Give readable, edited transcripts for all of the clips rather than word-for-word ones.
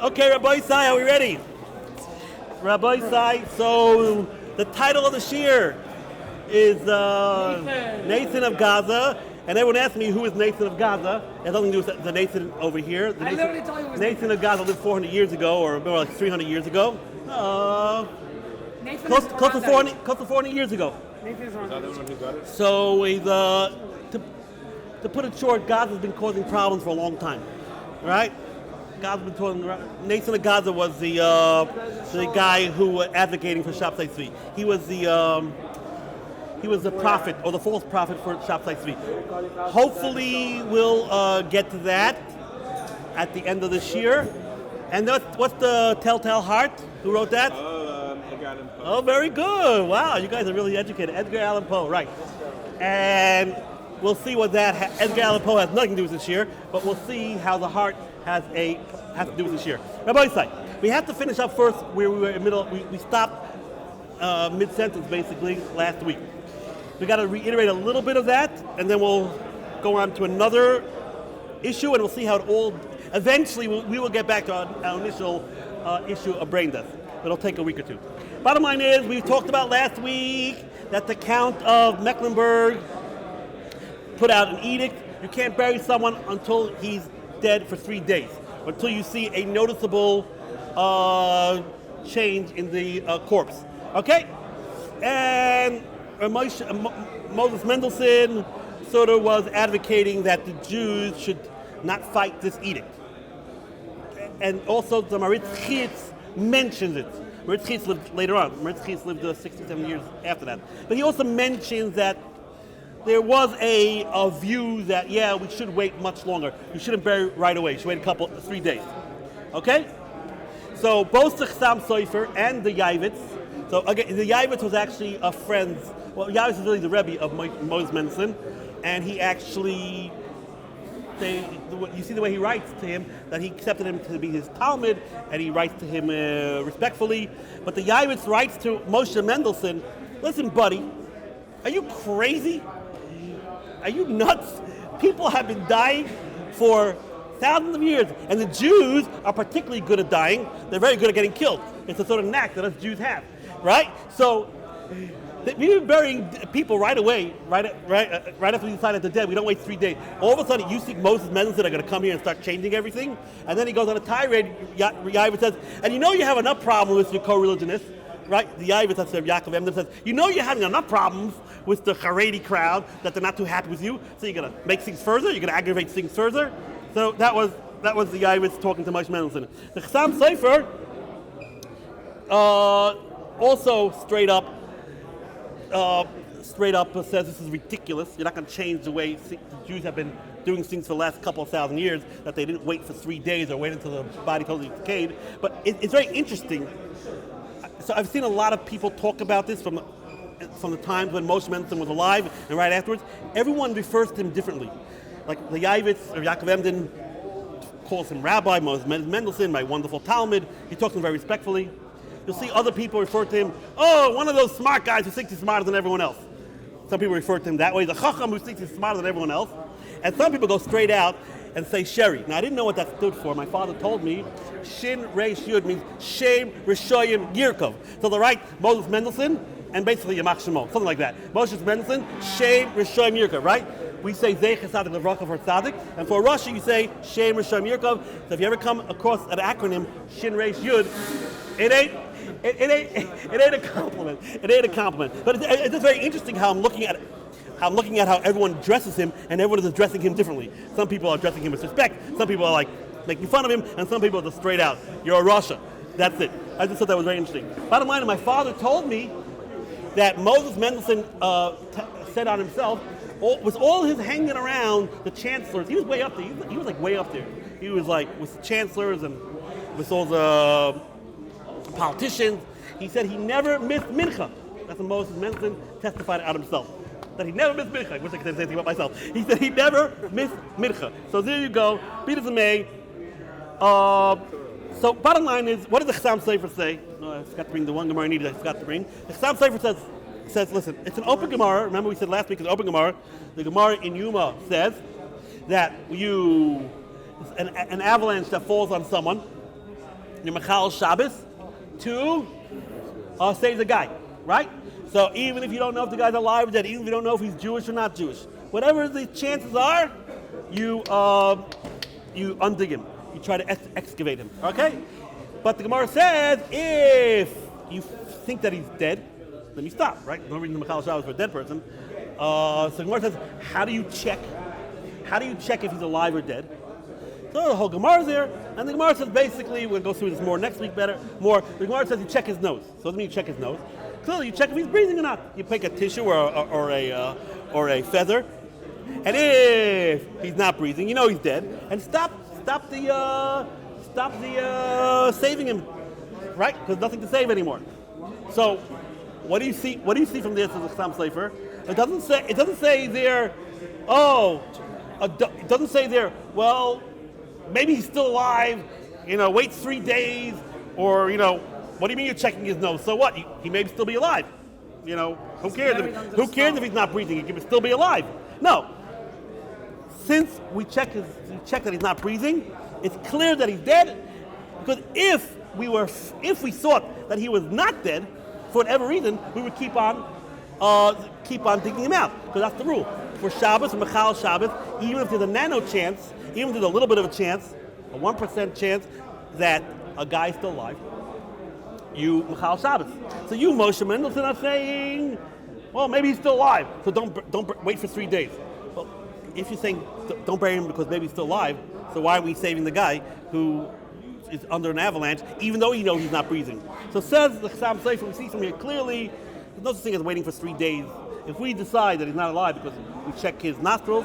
Okay, Rabbi Sai, are we ready? Rabbi Sai, so the title of the shir is Nathan of Gaza. And everyone asked me who is Nathan of Gaza. It has nothing to do with the Nathan over here. The Nathan of Gaza lived 400 years ago, or more like 300 years ago. Close to 400 years ago. So he's, to put it short, Gaza's been causing problems for a long time, right? Gaza's been causing. Nathan of Gaza was the guy who was advocating for Shabtai Tzvi. He was the prophet, or the false prophet for Shabtai Tzvi. Hopefully we'll get to that at the end of this year. And what's the Telltale Heart? Who wrote that? Edgar Allan Poe. Oh, very good. Wow, you guys are really educated. Edgar Allan Poe, right. And we'll see what that Edgar Allan Poe has nothing to do with this year, but we'll see how the heart has to do with this year. Rabbi Isai, we have to finish up first where we were in the middle. We stopped mid-sentence basically last week. We got to reiterate a little bit of that, and then we'll go on to another issue, and we'll see how it all. Eventually, we will get back to our initial issue of brain death. It'll take a week or two. Bottom line is, we talked about last week that the Count of Mecklenburg put out an edict. You can't bury someone until he's dead for 3 days, until you see a noticeable change in the corpse. Okay? And Moses Mendelssohn sort of was advocating that the Jews should not fight this edict. And also the Maritz Chitz mentions it. Maritz Chitz lived later on. Maritz Chitz lived 67 years after that. But he also mentions that there was a view that, yeah, we should wait much longer. You shouldn't bury right away. You should wait 3 days. Okay? So both the Chassam Sofer and the Yavitz. So again, the Yavitz was actually a friend. Well, Yavitz is really the Rabbi of Moses Mendelssohn, and he actually, you see the way he writes to him, that he accepted him to be his Talmud, and he writes to him respectfully. But the Yavitz writes to Moshe Mendelssohn, listen, buddy, are you crazy? Are you nuts? People have been dying for thousands of years, and the Jews are particularly good at dying. They're very good at getting killed. It's a sort of knack that us Jews have, right? So we've been burying people right away, right after we decide that they're dead. We don't wait 3 days. All of a sudden, you think Moses Mendelssohn are going to come here and start changing everything, and then he goes on a tirade. Yavitz says, and you know you have enough problem with your co-religionists, right? The Yavitz, that's Yaakov Emden, says, you know you're having enough problems with the Haredi crowd that they're not too happy with you, so you're going to make things further, you're going to aggravate things further. So that was the Yavitz talking to Moshe Mendelssohn. The Chassam Sofer also straight up says this is ridiculous. You're not going to change the way the Jews have been doing things for the last couple of thousand years, that they didn't wait for 3 days or wait until the body totally decayed. But it's very interesting. So I've seen a lot of people talk about this from the times when Moshe Mendelssohn was alive and right afterwards. Everyone refers to him differently. Like the Yavitz or Yaakov Emden calls him Rabbi, Moses Mendelssohn, my wonderful Talmud. He talks to him very respectfully. You'll see other people refer to him, oh, one of those smart guys who thinks he's smarter than everyone else. Some people refer to him that way, the Chacham who thinks he's smarter than everyone else. And some people go straight out and say Sherry. Now, I didn't know what that stood for. My father told me Shin Reish Yud means Shem Rishoyim Yirkov. So they write Moses Mendelssohn and basically Yamach Shemo, something like that. Moses Mendelssohn, Shem Rishoyim Yirkov, right? We say Zeich Tzadik Levracha for Tzadik, and for Rashi you say Shem Rishoyim Yirkov. So if you ever come across an acronym Shin Reish Yud, it ain't a compliment. It ain't a compliment. But it's just very interesting how I'm looking at how everyone dresses him, and everyone is addressing him differently. Some people are addressing him with respect. Some people are like making fun of him, and some people are just straight out. You're a Russia. That's it. I just thought that was very interesting. Bottom line, my father told me that Moses Mendelssohn said on himself, with all his hanging around the chancellors, he was way up there. He was like way up there. He was like with the chancellors and with all the politicians. He said he never missed mincha. That's what Moses Mendelssohn testified out himself. That he never missed mincha. I wish I could say anything about myself. He said he never missed mincha. So there you go. Be it as it may. So bottom line is, what does the Chassam Sofer say? No, I forgot to bring the one Gemara I needed. I forgot to bring. The Chassam Sofer says, listen, it's an open Gemara. Remember we said last week it's an open Gemara. The Gemara in Yuma says that an avalanche that falls on someone, you're Machal Shabbos to save the guy, right? So even if you don't know if the guy's alive or dead, even if you don't know if he's Jewish or not Jewish, whatever the chances are, you undig him. You try to excavate him, okay? But the Gemara says if you think that he's dead, then you stop, right? No reason the Machal Shabbos for a dead person. So the Gemara says, how do you check? How do you check if he's alive or dead? So the whole Gemara is there, and the Gemara says basically, we'll go through this more next week more. The Gemara says you check his nose. So doesn't mean you check his nose. Clearly you check if he's breathing or not. You take a tissue or a feather, and if he's not breathing, you know he's dead, and stop the saving him, right? Because nothing to save anymore. So what do you see? What do you see from this as a Chassam Sofer? It doesn't say there. It doesn't say there. Well, maybe he's still alive. Wait 3 days, or what do you mean you're checking his nose? So what? He may still be alive. Who cares? Who cares if he's not breathing? He can still be alive. No. Since we check that he's not breathing, it's clear that he's dead. Because if we thought that he was not dead, for whatever reason, we would keep on digging him out. Because that's the rule. For Shabbos, Machal Shabbos, even if there's a nano chance, even if there's a little bit of a chance, a 1% chance that a guy's still alive, you Machal Shabbos. So you, Moshe Mendelssohn, are saying, well, maybe he's still alive, so don't wait for 3 days. Well, if you're saying don't bury him because maybe he's still alive, so why are we saving the guy who is under an avalanche, even though you know he's not breathing? So says the Chassam Sofer, we see from here clearly, there's no such thing as waiting for 3 days. If we decide that he's not alive because we check his nostrils,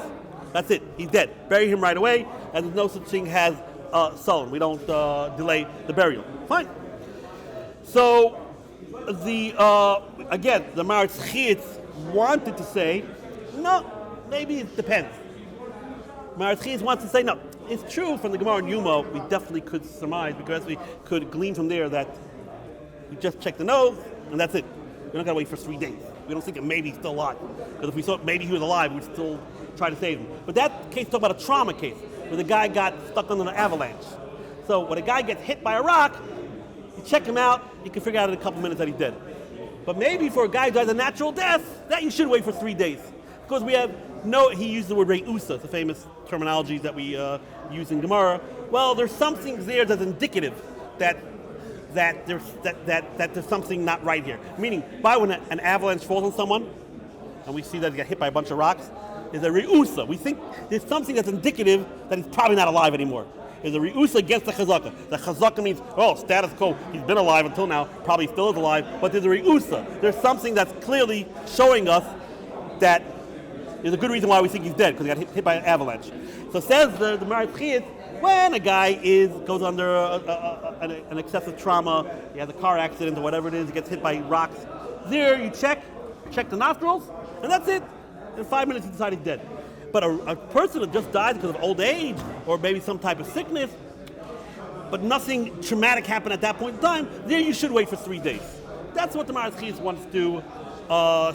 that's it. He's dead. Bury him right away, and there's no such thing as sullen. We don't delay the burial. Fine. So the Maratz Chitz wanted to say, no, maybe it depends. Maratz Chitz wants to say, no. It's true from the Gemara and Yuma, we definitely could surmise, because we could glean from there that we just check the nose, and that's it. We're not going to wait for 3 days. We don't think that maybe he's still alive. Because if we thought maybe he was alive, we'd still try to save him. But that case talk about a trauma case, where the guy got stuck under an avalanche. So when a guy gets hit by a rock, you check him out, you can figure out in a couple minutes that he's dead. But maybe for a guy who dies a natural death, that you should wait for 3 days. Because he used the word Re'usa, it's a famous terminology that we use in Gemara. Well, there's something there that's indicative that there's something not right here. Meaning, when an avalanche falls on someone, and we see that he got hit by a bunch of rocks, there's a Re'usa. We think there's something that's indicative that he's probably not alive anymore. There's a Re'usa against the Chazaka. The Chazaka means, status quo, he's been alive until now, probably still is alive, but there's a Re'usa. There's something that's clearly showing us that there's a good reason why we think he's dead, because he got hit by an avalanche. So says the Maratz Chitz, when a guy goes under an excessive trauma, he has a car accident or whatever it is, he gets hit by rocks, there you check the nostrils, and that's it. In 5 minutes you decide he's dead. But a person who just died because of old age or maybe some type of sickness, but nothing traumatic happened at that point in time, there you should wait for 3 days. That's what the Maratz Chitz wants to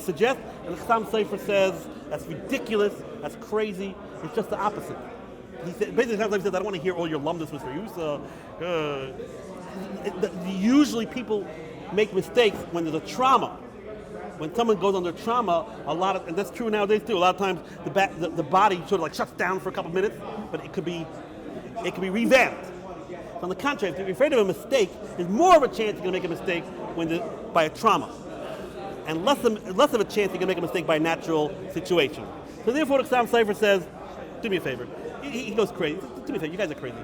suggest, and the Chassam Sofer says that's ridiculous, that's crazy, it's just the opposite. He said, basically, sometimes he says, I don't want to hear all your lumdus with Re'usa. Usually people make mistakes when there's a trauma. When someone goes under trauma, and that's true nowadays too, a lot of times the body sort of like shuts down for a couple of minutes, but it could be revamped. So on the contrary, if you're afraid of a mistake, there's more of a chance you're going to make a mistake by a trauma, and less of a chance you're going to make a mistake by a natural situation. So therefore, the Chassam Sofer says, do me a favor. He goes crazy. Do me a favor, you guys are crazy.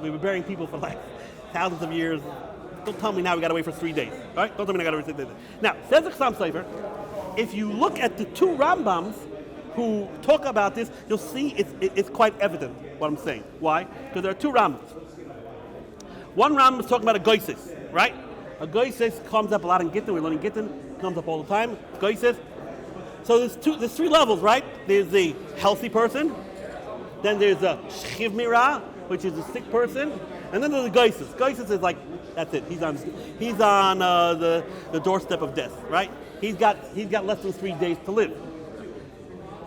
We were burying people for like thousands of years. Don't tell me now we got to wait for 3 days. All right? Don't tell me I got to wait for 3 days. Now, says the Chassam Sofer, if you look at the two Rambams who talk about this, you'll see it's quite evident what I'm saying. Why? Because there are two Rambams. One Rambam is talking about a goises, right? A goises comes up a lot in Gittin. We're learning Gittin. Comes up all the time. Goises. So there's 3 levels, right? There's the healthy person. Then there's a shchiv mira, which is a sick person, and then there's the goises. Goises is like, that's it. He's on the doorstep of death, right? He's got less than 3 days to live.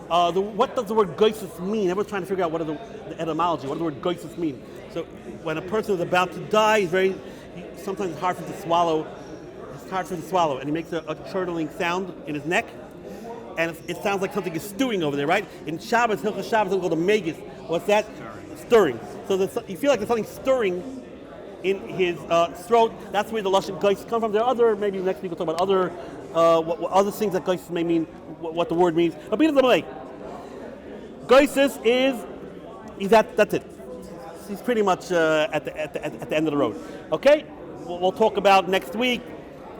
What does the word goisus mean? Everyone's trying to figure out what are the etymology. What does the word goisus mean? So when a person is about to die, sometimes it's hard for him to swallow. It's hard for him to swallow, and he makes a chortling sound in his neck, and it sounds like something is stewing over there, right? In Shabbos, Hilchos Shabbos, it's called a megas. What's that? Stirring. So you feel like there's something stirring in his throat. That's where the lashon goisus come from. There are other, maybe next week we'll talk about other what other things that goisus may mean, what the word means. But that's it. He's pretty much at the end of the road. Okay? We'll talk about next week.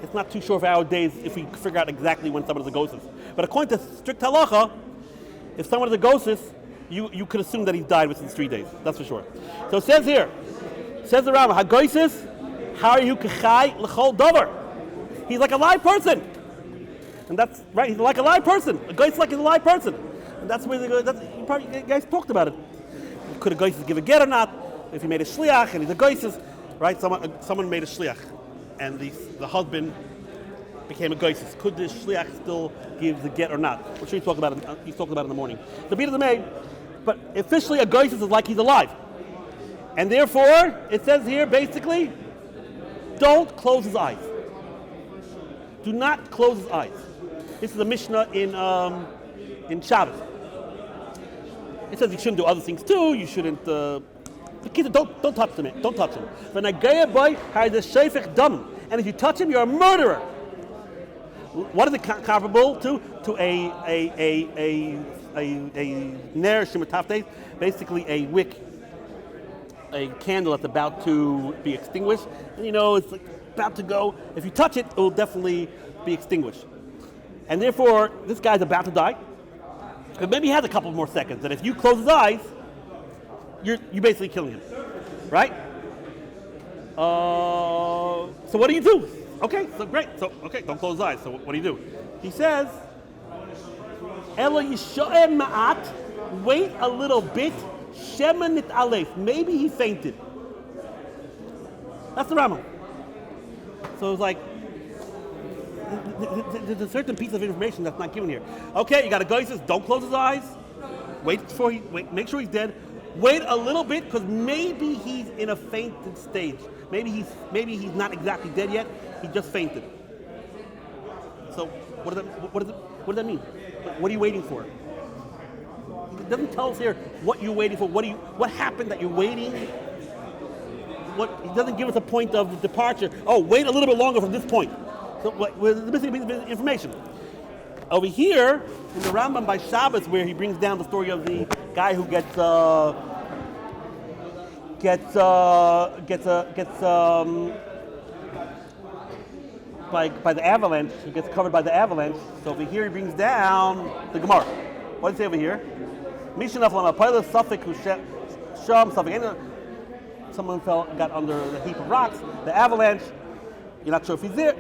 It's not too sure for our days if we figure out exactly when someone is a goisus. But according to strict halacha, if someone is a goisus, you could assume that he's died within 3 days. That's for sure. So it says here, says the Rambam, hagoisus, how are you kechai l'chol davar? He's like a live person. And that's right, he's like a live person. A goisus like he's a live person. And that's where you guys talked about it. Could a goisus give a get or not? If he made a shliach and he's a goisus, right? Someone made a shliach, and the husband became a goisus. Could the shliach still give the get or not? We're sure he's talking about it in the morning. The beat of the maid, but officially a goisus is like he's alive. And therefore, it says here basically, don't close his eyes. Do not close his eyes. This is a Mishnah in Shabbos. It says you shouldn't do other things too. You shouldn't. Don't touch them. Don't touch him. And if you touch him, you're a murderer. What is it comparable to? To a ner shemataftes, basically a wick, a candle that's about to be extinguished. And it's like about to go. If you touch it, it will definitely be extinguished. And therefore, this guy's about to die. But maybe he has a couple more seconds. And if you close his eyes, you're basically killing him, right? So what do you do? Okay, so great. So don't close his eyes. So what do you do? He says, "Elo yishoem ma'at." Wait a little bit. Shema nit alef. Maybe he fainted. That's the Rambam. So it's like there's a certain piece of information that's not given here. Okay, you got a goisus. Don't close his eyes. Wait. Make sure he's dead. Wait a little bit, because maybe he's in a fainted stage. Maybe he's not exactly dead yet. He just fainted. So what does that mean? What are you waiting for? It doesn't tell us here what you're waiting for. What happened that you're waiting? It doesn't give us a point of departure. Oh, wait a little bit longer from this point. So we're missing a piece of information. Over here in the Rambam by Shabbos, where he brings down the story of the guy who gets by the avalanche. He gets covered by the avalanche. So over here he brings down the Gemara. What does it say over here? Someone got under the heap of rocks. The avalanche. You're not sure if he's there.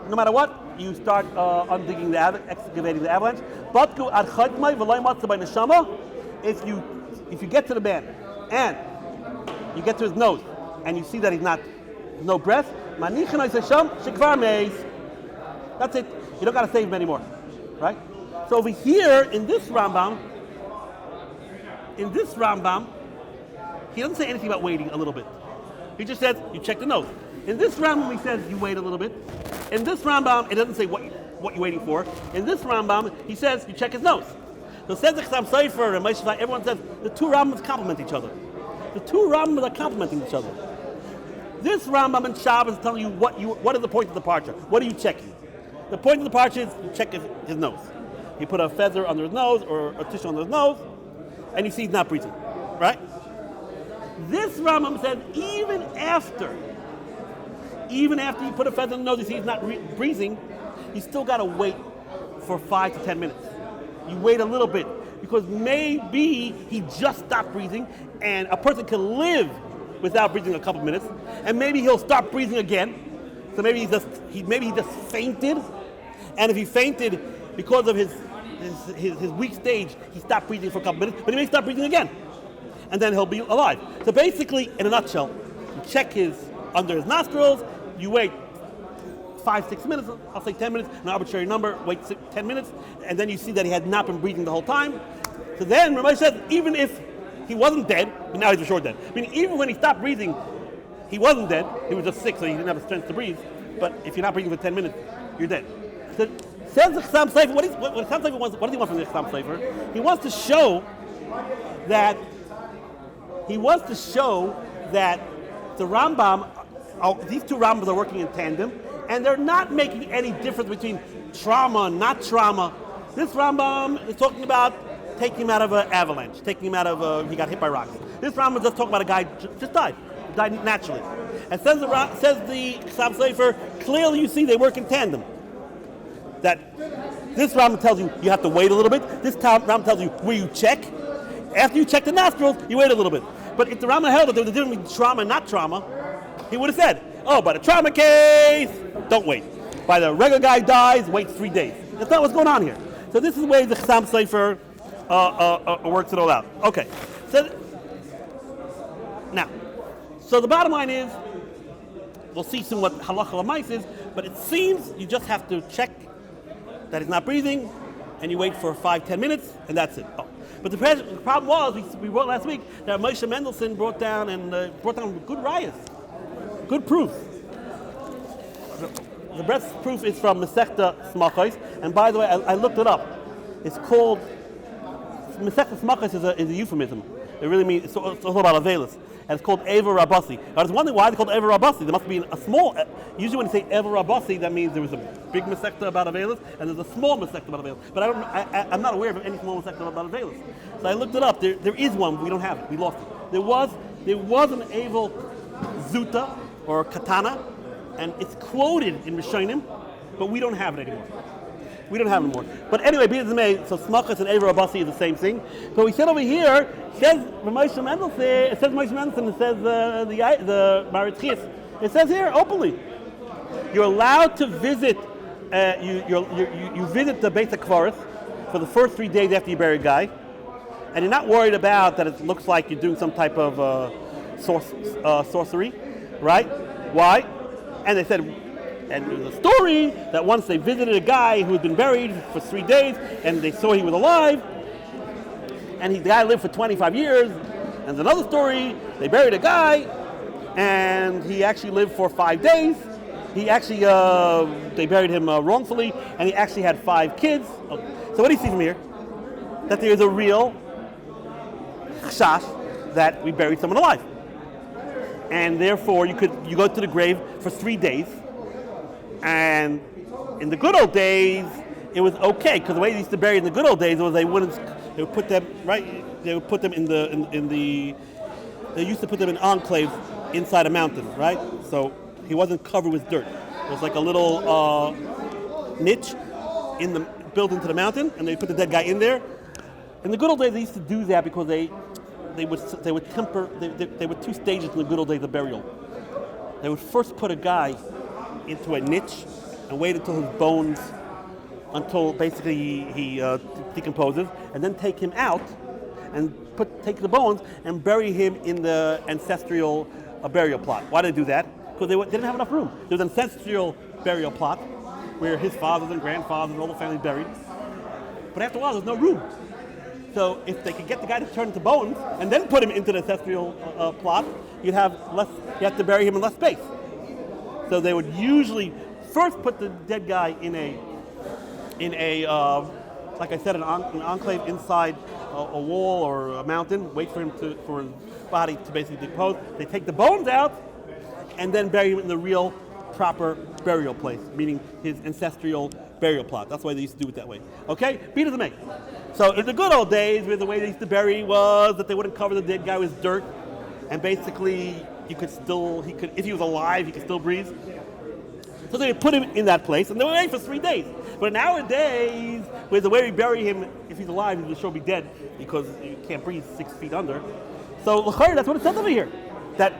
No matter what, you start excavating the avalanche. If you get to the man and you get to his nose and you see that he's no breath, that's it. You don't got to save him anymore, right? So over here in this Rambam, he doesn't say anything about waiting a little bit. He just says you check the nose. In this Rambam, he says you wait a little bit. In this Rambam, it doesn't say what you're waiting for. In this Rambam, he says you check his nose. So says the Chassam Sofer and Yeshivat, everyone says the two Rambams complement each other. The two Rambams are complementing each other. This Rambam in Shabbos is telling you what is the point of departure. What are you checking? The point of departure is you check his nose. You put a feather under his nose or a tissue under his nose, and you see he's not breathing, right? This Rambam says even after you put a feather in the nose, you see he's not breathing, you still got to wait for 5 to 10 minutes. You wait a little bit, because maybe he just stopped breathing, and a person can live without breathing a couple minutes, and maybe he'll stop breathing again. So maybe he just fainted, and if he fainted because of his weak stage, he stopped breathing for a couple minutes, but he may stop breathing again, and then he'll be alive. So basically, in a nutshell, you check under his nostrils, you wait 5-6 minutes, I'll say 10 minutes, an arbitrary number, wait 10 minutes, and then you see that he had not been breathing the whole time. So then Rabbi says, even if he wasn't dead, but now he's for sure dead. I mean, even when he stopped breathing, he wasn't dead, he was just sick, so he didn't have the strength to breathe. But if you're not breathing for 10 minutes, you're dead. So says the Chassam Sofer, what does he want from the Chassam Sofer? He wants to show that the Rambam, these two Rambams are working in tandem, and they're not making any difference between trauma and not trauma. This Rambam is talking about taking him out of an avalanche, taking him out of he got hit by rocks. This Rambam is just talking about a guy just died naturally. And says the Chassam Sofer, clearly you see they work in tandem. That this Rambam tells you have to wait a little bit. This Rambam tells you where you check. After you check the nostrils, you wait a little bit. But if the Rambam held that there was a difference between trauma and not trauma, he would have said, oh, by the trauma case, don't wait. By the regular guy dies, wait 3 days. That's not what's going on here. So this is the way the Chassam Sofer works it all out. Okay. So the bottom line is, we'll see soon what Halacha L'mais is, but it seems you just have to check that he's not breathing, and you wait for 5-10 minutes, and that's it. Oh. But the problem was, we wrote last week, that Moshe Mendelssohn brought down good rayas, good proof. The best proof is from Masechta Smachos, and by the way, I looked it up. It's called, Masechta Smachos is a euphemism. It really means, it's all about Avelis. And it's called Eva Rabasi. Now, I was wondering why it's called Eva Rabasi. There must be a small, usually when you say Eva Rabasi, that means there was a big Masechta about Avelis, and there's a small Masechta about Avelis. But I'm not aware of any small Masechta about Avelis. So I looked it up. There is one, but we don't have it. We lost it. There was an Evel Zuta, or Katana, and it's quoted in Rishonim, but we don't have it anymore. We don't have it anymore. But anyway, be it as it may, so Smachos and Eva Rabasi is the same thing. But we said over here, it says Moshe Mendelssohn, it says the Maritzchis. It says here openly, you're allowed to visit. You visit the Beit HaKvaros for the first 3 days after you bury a guy, and you're not worried about that. It looks like you're doing some type of sorcery, right? Why? And they said. And there's a story that once they visited a guy who had been buried for 3 days, and they saw he was alive, and the guy lived for 25 years. And there's another story, they buried a guy, and he actually lived for 5 days. He actually, they buried him wrongfully, and he actually had 5 kids. Okay. So what do you see from here? That there is a real chashash that we buried someone alive. And therefore, you go to the grave for 3 days. And in the good old days, it was okay, because the way they used to bury in the good old days was they would put them they used to put them in enclaves inside a mountain, right? So he wasn't covered with dirt. It was like a little niche built into the mountain, and they put the dead guy in there. In the good old days, they used to do that because they were 2 stages in the good old days of burial. They would first put a guy into a niche and wait until his bones, until basically he decomposes, and then take him out and take the bones and bury him in the ancestral burial plot. Why did they do that? Because they didn't have enough room. There was an ancestral burial plot where his fathers and grandfathers and all the family buried. But after a while, there's no room. So if they could get the guy to turn into bones and then put him into the ancestral plot, you have to bury him in less space. So they would usually first put the dead guy in a like I said, an enclave inside a wall or a mountain. Wait for his body to basically decompose. They take the bones out and then bury him in the real proper burial place, meaning his ancestral burial plot. That's why they used to do it that way. Okay, be it as it may. So in the good old days, where the way they used to bury was that they wouldn't cover the dead guy with dirt, and basically. If he was alive, he could still breathe. So they would put him in that place, and they would wait for 3 days. But nowadays, with the way we bury him, if he's alive, he will sure be dead because you can't breathe 6 feet under. So that's what it says over here. That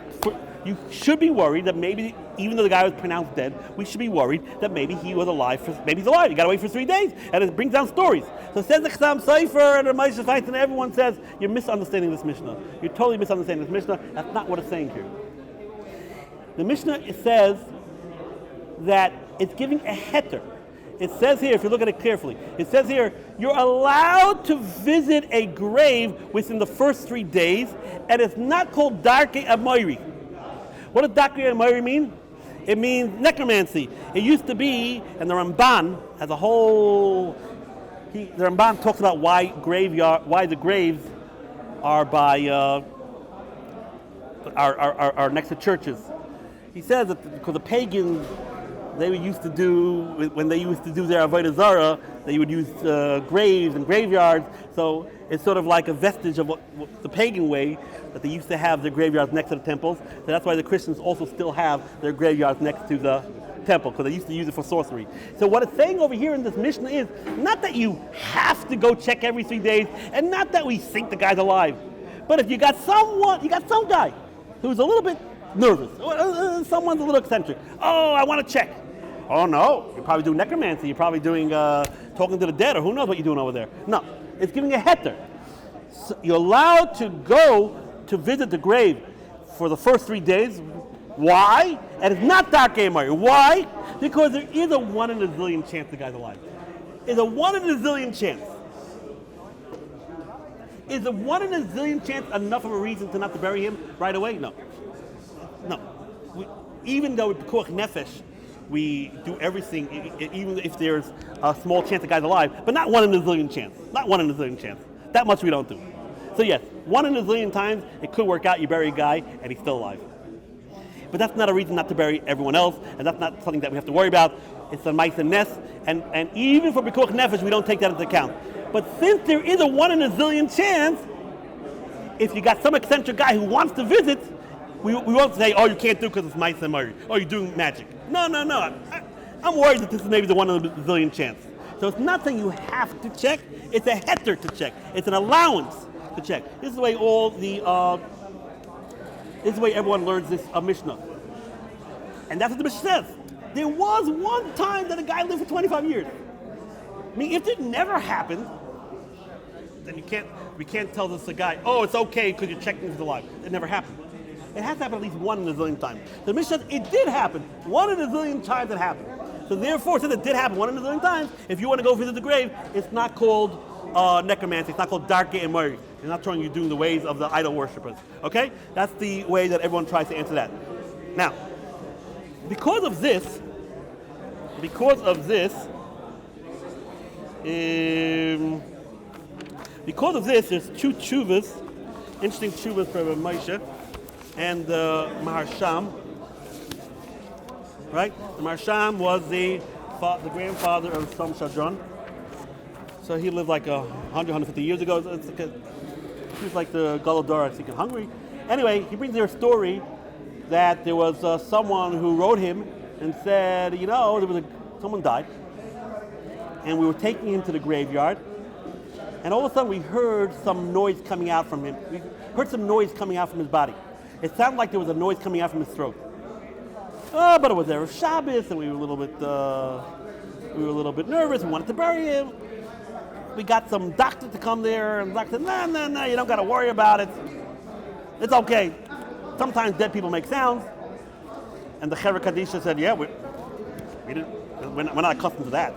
you should be worried that maybe, even though the guy was pronounced dead, we should be worried that maybe he was alive. Maybe he's alive. You got to wait for 3 days, and it brings down stories. So it says the Chassam Sofer and the Moshe Feinstein, and everyone says you're misunderstanding this Mishnah. You're totally misunderstanding this Mishnah. That's not what it's saying here. The Mishnah says that It's giving a heter. It says here, if you look at it carefully, it says here, you're allowed to visit a grave within the first 3 days, and it's not called Darkei Amoiri. What does Darkei Amoiri mean? It means necromancy. It used to be, and the Ramban has a whole, the Ramban talks about why the graves are by, are next to churches. He says that because the pagans, they used to do, when they used to do their Avodah Zarah, they would use graves and graveyards. So it's sort of like a vestige of what the pagan way, that they used to have their graveyards next to the temples. So that's why the Christians also still have their graveyards next to the temple, because they used to use it for sorcery. So what it's saying over here in this Mishnah is not that you have to go check every 3 days, and not that we think the guy's alive. But if you got some guy who's a little bit nervous, someone's a little eccentric. Oh, I want to check. Oh no, you're probably doing necromancy, you're probably doing talking to the dead, or who knows what you're doing over there. No, it's giving a heter. So you're allowed to go to visit the grave for the first 3 days. Why? And it's not Darkei Amoiri. Why? Because there is a 1 in a zillion chance the guy's alive. It's a 1 in a zillion chance. Is a 1 in a zillion chance enough of a reason to not to bury him right away? No. No. Even though with Pekuach Nefesh, we do everything, even if there's a small chance the guy's alive, but not 1 in a zillion chance. Not 1 in a zillion chance. That much we don't do. So yes, 1 in a zillion times, it could work out, you bury a guy, and he's still alive. But that's not a reason not to bury everyone else, and that's not something that we have to worry about. It's a mice and nest, and even for Pekuach Nefesh, we don't take that into account. But since there is a 1 in a zillion chance, if you got some eccentric guy who wants to visit, we won't say, oh, you can't do it because it's mice and Murray. Oh, you're doing magic. No. I'm worried that this is maybe the 1 in a zillion chance. So it's not saying you have to check. It's a heter to check. It's an allowance to check. This is the way this is the way everyone learns this Mishnah. And that's what the Mishnah says. There was one time that a guy lived for 25 years. I mean, if it never happened, then we can't tell this guy, oh, it's okay because you're checking if he's alive. It never happened. It has to happen at least 1 in a zillion times. The Mishnah says it did happen. 1 in a zillion times it happened. So therefore, since it did happen 1 in a zillion times, if you want to go visit the grave, it's not called necromancy. It's not called Darkei Amoiri. It's not showing you doing the ways of the idol worshippers. Okay? That's the way that everyone tries to answer that. Now, because of this, there's 2 tshuvas, interesting tshuvas for Moshe and the Maharsham. Right? The Maharsham was the grandfather of Som Shadron. So he lived like 100, 150 years ago. He was like the Galador, I think, in Hungary. Anyway, he brings there a story that there was someone who wrote him and said, someone died, and we were taking him to the graveyard, and all of a sudden we heard some noise coming out from him. We heard some noise coming out from his body. It sounded like there was a noise coming out from his throat. But it was Erev Shabbos, and we were a little bit nervous. We wanted to bury him. We got some doctor to come there, and the doctor said, no, you don't got to worry about it. It's okay. Sometimes dead people make sounds. And the Chevra Kadisha said, yeah, we're not accustomed to that.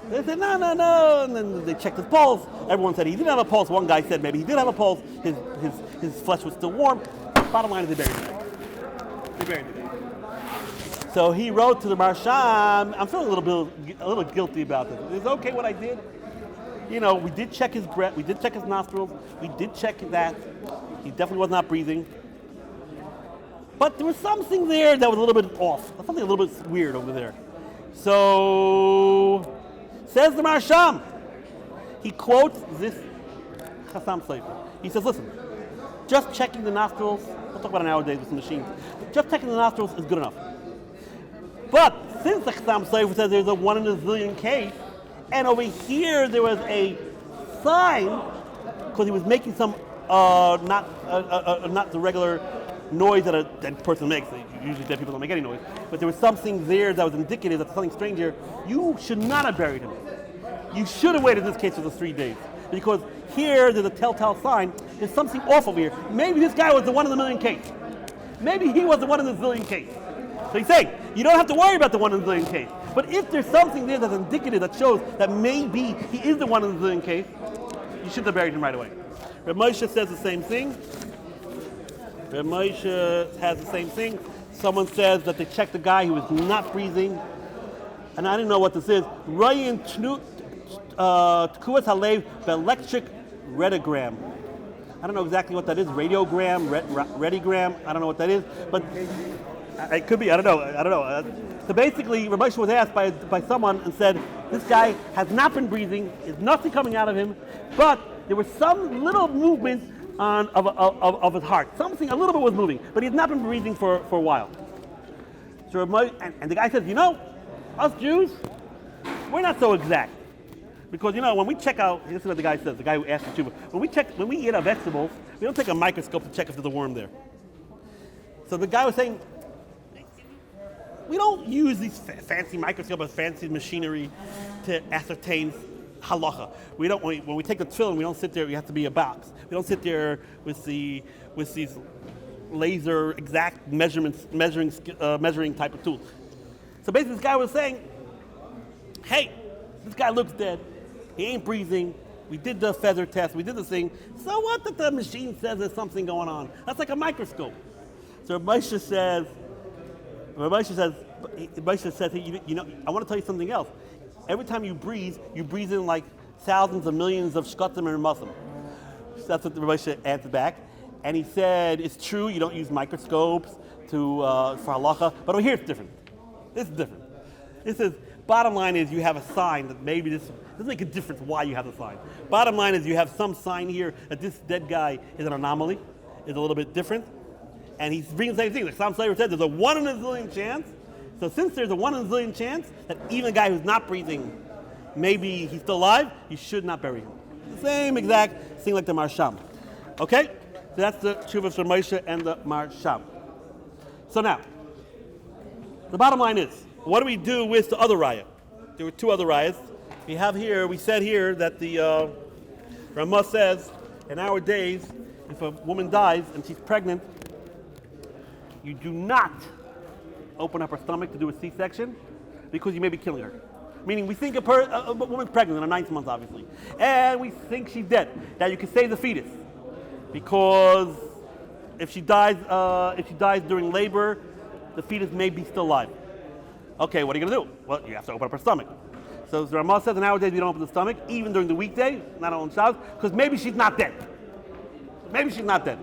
They said, no. And then they checked his pulse. Everyone said he didn't have a pulse. One guy said maybe he did have a pulse. His flesh was still warm. Bottom line is they buried him. So he wrote to the Maharsham, I'm feeling a little guilty about this. Is it okay what I did? We did check his breath. We did check his nostrils. We did check that. He definitely was not breathing. But there was something there that was a little bit off. Something a little bit weird over there. So, says the Maharsham. He quotes this Chassam Sefer. He says, listen, just checking the nostrils, we'll talk about it nowadays with some machines, just checking the nostrils is good enough. But since the Chassam Sefer says there's a 1 in a zillion case, and over here there was a sign, because he was making some not the regular noise that a dead person makes. Usually dead people don't make any noise. But there was something there that was indicative that something strange here. You should not have buried him. You should have waited in this case for the 3 days. Because here there's a telltale sign. There's something off over here. Maybe this guy was the 1 in a million case. Maybe he was the 1 in a zillion case. So he's saying, you don't have to worry about the 1 in a zillion case. But if there's something there that's indicative that shows that maybe he is the 1 in a zillion case, you should have buried him right away. Rabbi Moshe says the same thing. Rabbi Moshe has the same thing. Someone says that they checked the guy who was not breathing, and I didn't know what this is. Ryan Tkuas Halev, the electric radiogram. I don't know exactly what that is. Radiogram, radigram. I don't know what that is, but it could be. I don't know. So basically, Rabbi Moshe was asked by someone and said, this guy has not been breathing. There's nothing coming out of him, but there was some little movement of his heart. Something, a little bit was moving, but he has not been breathing for a while. So and the guy says, us Jews, we're not so exact. Because, when we check out, this is what the guy says, the guy who asked the Tuma, when we eat our vegetables, we don't take a microscope to check if there's a worm there. So the guy was saying, we don't use these fancy microscopes or fancy machinery to ascertain halacha. We don't. When we take the tefillin, we don't sit there. We have to be a box. We don't sit there with these laser exact measuring type of tools. So basically, this guy was saying, "Hey, this guy looks dead. He ain't breathing. We did the feather test. We did the thing. So what that the machine says there's something going on? That's like a microscope." So Moshe says, I want to tell you something else. Every time you breathe in like thousands of millions of shkatim and muslim. So that's what Moshe answered back. And he said, it's true, you don't use microscopes for halacha, but over here it's different. This is different. It says, bottom line is you have a sign that maybe this doesn't make a difference why you have the sign. Bottom line is you have some sign here that this dead guy is an anomaly, is a little bit different. And he's bringing the same thing. Like Sam Slater said, there's a 1 in a zillion chance. So since there's a 1 in a zillion chance that even a guy who's not breathing, maybe he's still alive, you should not bury him. The same exact thing like the Marsham. Okay? So that's the Tshuva of Moshe and the Marsham. So now, the bottom line is, what do we do with the other raya? There were 2 other rayas. We said here that the Ramah says, in our days, if a woman dies and she's pregnant, you do not open up her stomach to do a C-section because you may be killing her. Meaning we think a woman's pregnant in her 9th month, obviously, and we think she's dead. Now you can save the fetus because if she dies during labor, the fetus may be still alive. Okay, what are you going to do? Well, you have to open up her stomach. So the Ramah says nowadays we don't open the stomach, even during the weekday, not on Shabbos, because maybe she's not dead. Maybe she's not dead.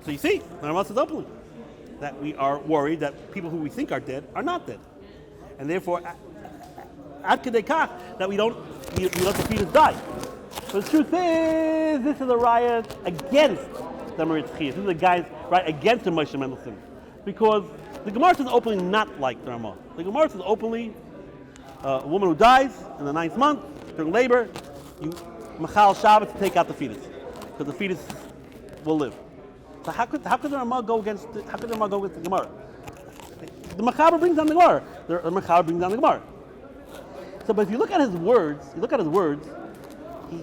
So you see, the Ramah says openly that we are worried that people who we think are dead are not dead. And therefore, academically, that we don't let the fetus die. But the truth is, this is a riot against the Meritz Chiyas. This is a guy's right against the Moshe Mendelssohn. Because the Gemara says openly not like the Ramah. The Gemara says openly, a woman who dies in the 9th month, during labor, you machal Shabbos to take out the fetus. Because the fetus will live. So how could the Ramah go against the Gemara? The Mechaber brings down the Gemara. The Mechaber brings down the Gemara. So, but if you look at his words,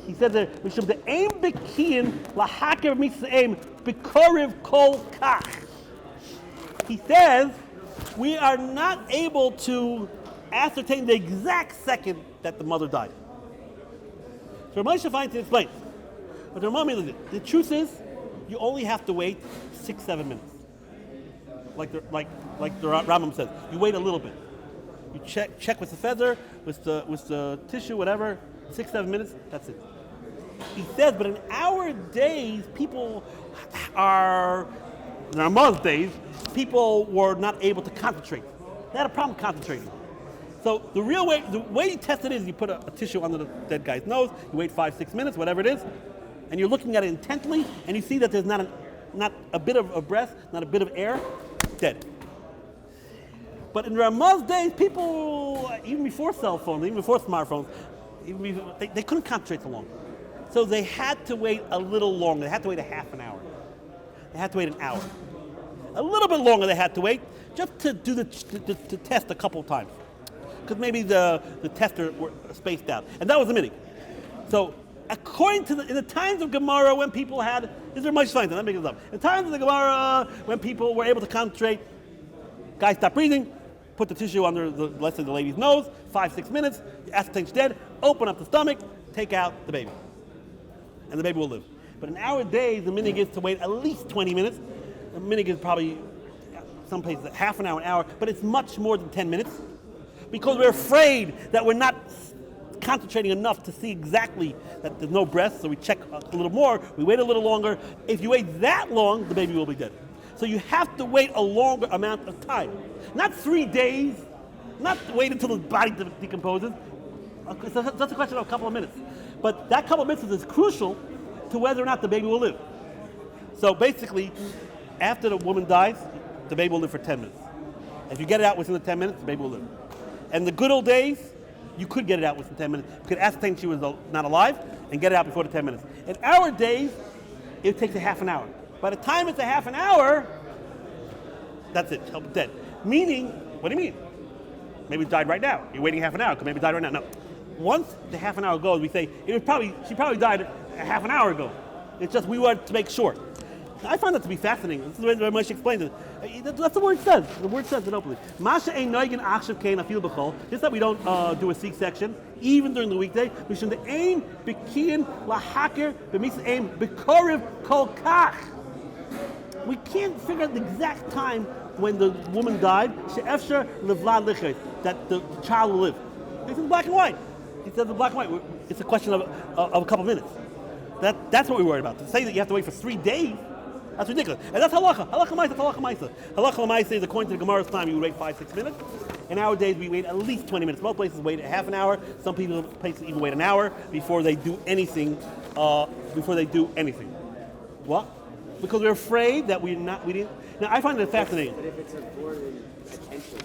he says there, "Mishum the aim bekiin lahaker misaim bekoriv kol kach." He says we are not able to ascertain the exact second that the mother died. So Moshe finds to explain. But the Ramah means the truth is, you only have to wait 6-7 minutes. Like the Rambam says, you wait a little bit. You check with the feather, with the tissue, whatever. 6-7 minutes. That's it. He says, but in our days, in Ramah's days, people were not able to concentrate. They had a problem concentrating. So the way you test it is you put a tissue under the dead guy's nose. You wait 5-6 minutes, whatever it is, and you're looking at it intently, and you see that there's not a bit of a breath, not a bit of air. Dead. But in Ramah's days, people, even before cell phones, even before smartphones, they couldn't concentrate so long. So they had to wait a little longer. They had to wait a half an hour. They had to wait an hour. A little bit longer they had to wait, just to do the test a couple of times. Because maybe the tester were spaced out. And that was the minute. So according to in the times of Gemara when people had, is there much science? Let me make this up. In the times of the Gemara when people were able to concentrate, Guy stopped breathing, put the tissue under let's say the lady's nose, 5-6 minutes, ascertain she's dead, open up the stomach, take out the baby. And the baby will live. But in our days, the minhag is to wait at least 20 minutes. The minhag is probably, some places, half an hour, but it's much more than 10 minutes. Because we're afraid that we're not concentrating enough to see exactly that there's no breast, so we check a little more, we wait a little longer. If you wait that long, the baby will be dead. So you have to wait a longer amount of time. Not 3 days, not wait until the body decomposes. It's just a question of a couple of minutes. But that couple of minutes is crucial to whether or not the baby will live. So basically, after the woman dies, the baby will live for 10 minutes. If you get it out within the 10 minutes, the baby will live. And the good old days, you could get it out within 10 minutes. You could ascertain she was not alive and get it out before the 10 minutes. In our days, it takes a half an hour. By the time it's a half an hour, that's it, dead. Meaning, what do you mean? Maybe it died right now. You're waiting half an hour, because maybe it died right now. No. Once the half an hour goes, we say, she probably died a half an hour ago. It's just we want to make sure. I find that to be fascinating. This is the way Moshe explains it. That's the word says. The word says it openly. Masha ein noigin achshav kein afil b'chol. Just that we don't do a C-section, even during the weekday. Mishum the ein b'kiyin lahaker b'misa ein b'koriv kol kach. We can't figure out the exact time when the woman died. She'efshar levlad liches, that the child will live. It's in black and white. He says in black and white. It's a question of a couple minutes. That's what we're worried about. To say that you have to wait for 3 days, that's ridiculous. And that's halacha. Halacha ma'isa, halacha ma'isa. Halacha ma'isa is according to the Gemara's time, you would wait 5-6 minutes. In our days, we wait at least 20 minutes. Most places wait a half an hour. Some places even wait an hour before they do anything. What? Because we're afraid that we didn't. Now, I find it fascinating. But if it's avoiding attention,